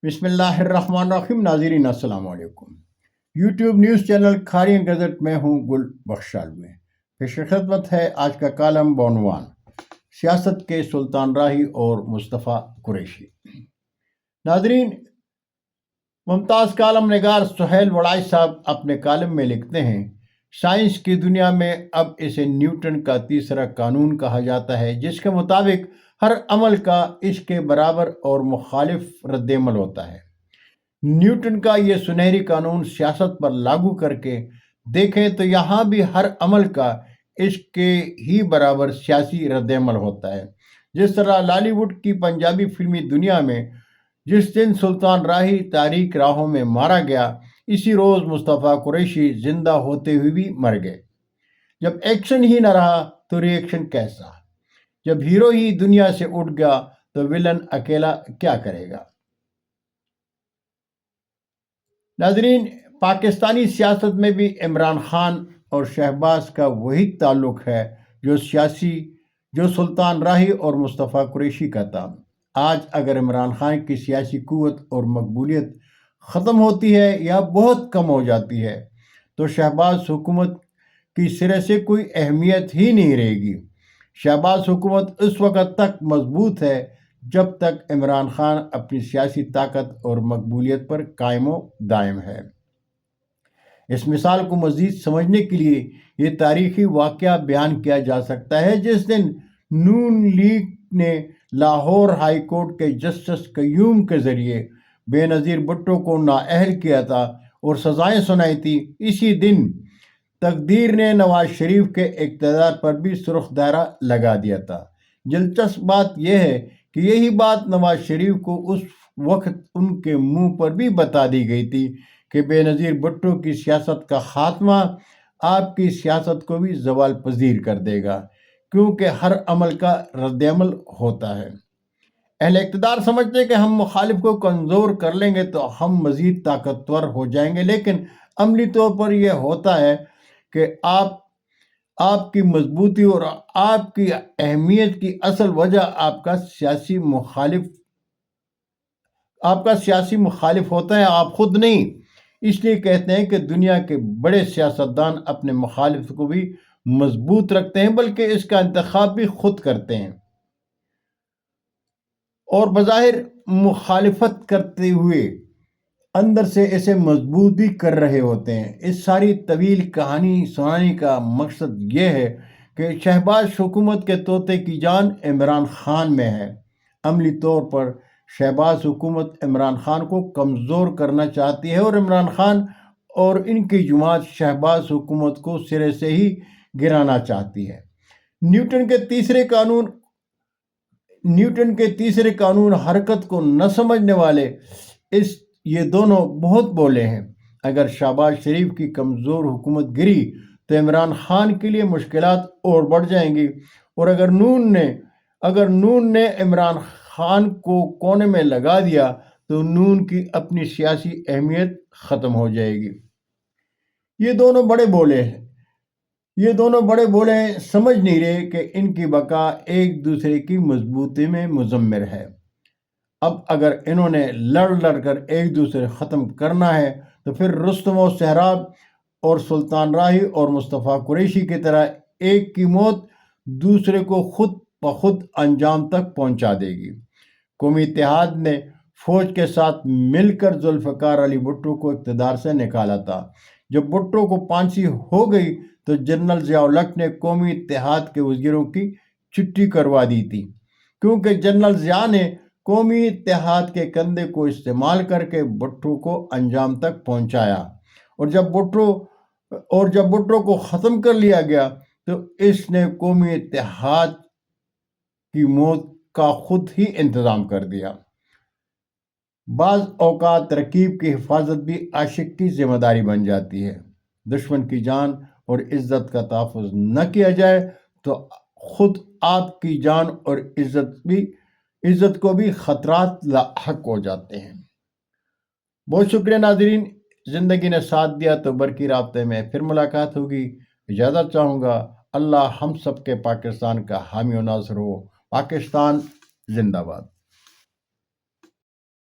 بسم اللہ الرحمن الرحیم. ناظرین السلام علیکم. یوٹیوب نیوز چینل کھارین گزٹ میں ہوں گل بخشال میں پیش خدمت ہے آج کا کالم بعنوان سیاست کے سلطان راہی اور مصطفیٰ قریشی. ناظرین، ممتاز کالم نگار سہیل وڑائی صاحب اپنے کالم میں لکھتے ہیں، سائنس کی دنیا میں اب اسے نیوٹن کا تیسرا قانون کہا جاتا ہے، جس کے مطابق ہر عمل کا اس کے برابر اور مخالف رد عمل ہوتا ہے. نیوٹن کا یہ سنہری قانون سیاست پر لاگو کر کے دیکھیں تو یہاں بھی ہر عمل کا اس کے ہی برابر سیاسی رد عمل ہوتا ہے. جس طرح لالی ووڈ کی پنجابی فلمی دنیا میں جس دن سلطان راہی تاریک راہوں میں مارا گیا، اسی روز مصطفیٰ قریشی زندہ ہوتے ہوئے بھی مر گئے. جب ایکشن ہی نہ رہا تو ری ایکشن کیسا؟ جب ہیرو ہی دنیا سے اٹھ گیا تو ویلن اکیلا کیا کرے گا؟ ناظرین، پاکستانی سیاست میں بھی عمران خان اور شہباز کا وہی تعلق ہے جو سلطان راہی اور مصطفیٰ قریشی کا تھا. آج اگر عمران خان کی سیاسی قوت اور مقبولیت ختم ہوتی ہے یا بہت کم ہو جاتی ہے تو شہباز حکومت کی سرے سے کوئی اہمیت ہی نہیں رہے گی. شہباز حکومت اس وقت تک مضبوط ہے جب تک عمران خان اپنی سیاسی طاقت اور مقبولیت پر قائم و دائم ہے. اس مثال کو مزید سمجھنے کے لیے یہ تاریخی واقعہ بیان کیا جا سکتا ہے جس دن نون لیگ نے لاہور ہائی کورٹ کے جسٹس قیوم کے ذریعے بے نظیر بھٹو کو نااہل کیا تھا اور سزائیں سنائی تھی. اسی دن تقدیر نے نواز شریف کے اقتدار پر بھی سرخ دائرہ لگا دیا تھا. دلچسپ بات یہ ہے کہ یہی بات نواز شریف کو اس وقت ان کے منہ پر بھی بتا دی گئی تھی کہ بے نظیر بھٹو کی سیاست کا خاتمہ آپ کی سیاست کو بھی زوال پذیر کر دے گا، کیونکہ ہر عمل کا رد عمل ہوتا ہے. اہل اقتدار سمجھتے ہیں کہ ہم مخالف کو کمزور کر لیں گے تو ہم مزید طاقتور ہو جائیں گے، لیکن عملی طور پر یہ ہوتا ہے کہ آپ کی مضبوطی اور آپ کی اہمیت کی اصل وجہ آپ کا سیاسی مخالف ہوتا ہے، آپ خود نہیں. اس لیے کہتے ہیں کہ دنیا کے بڑے سیاستدان اپنے مخالف کو بھی مضبوط رکھتے ہیں، بلکہ اس کا انتخاب بھی خود کرتے ہیں اور بظاہر مخالفت کرتے ہوئے اندر سے اسے مضبوط بھی کر رہے ہوتے ہیں. اس ساری طویل کہانی سنانے کا مقصد یہ ہے کہ شہباز حکومت کے طوطے کی جان عمران خان میں ہے. عملی طور پر شہباز حکومت عمران خان کو کمزور کرنا چاہتی ہے اور عمران خان اور ان کی جماعت شہباز حکومت کو سرے سے ہی گرانا چاہتی ہے. نیوٹن کے تیسرے قانون حرکت کو نہ سمجھنے والے یہ دونوں بہت بولے ہیں. اگر شہباز شریف کی کمزور حکومت گری تو عمران خان کے لیے مشکلات اور بڑھ جائیں گی، اور اگر نون نے عمران خان کو کونے میں لگا دیا تو نون کی اپنی سیاسی اہمیت ختم ہو جائے گی. یہ دونوں بڑے بولے ہیں، سمجھ نہیں رہے کہ ان کی بقا ایک دوسرے کی مضبوطی میں مضمر ہے. اب اگر انہوں نے لڑ کر ایک دوسرے ختم کرنا ہے تو پھر رستم و سہراب اور سلطان راہی اور مصطفیٰ قریشی کی طرح ایک کی موت دوسرے کو خود بخود انجام تک پہنچا دے گی. قومی اتحاد نے فوج کے ساتھ مل کر ذوالفقار علی بھٹو کو اقتدار سے نکالا تھا. جب بھٹو کو پھانسی ہو گئی تو جنرل ضیاء الحق نے قومی اتحاد کے وزیروں کی چھٹی کروا دی تھی، کیونکہ جنرل ضیاء نے قومی اتحاد کے کندھے کو استعمال کر کے بھٹو کو انجام تک پہنچایا. اور جب بھٹو کو ختم کر لیا گیا تو اس نے قومی اتحاد کی موت کا خود ہی انتظام کر دیا. بعض اوقات رقیب کی حفاظت بھی عاشق کی ذمہ داری بن جاتی ہے. دشمن کی جان اور عزت کا تحفظ نہ کیا جائے تو خود آپ کی جان اور عزت کو بھی خطرات لاحق ہو جاتے ہیں. بہت شکریہ ناظرین، زندگی نے ساتھ دیا تو برقی رابطے میں پھر ملاقات ہوگی. اجازت چاہوں گا. اللہ ہم سب کے پاکستان کا حامی و ناصر ہو. پاکستان زندہ باد.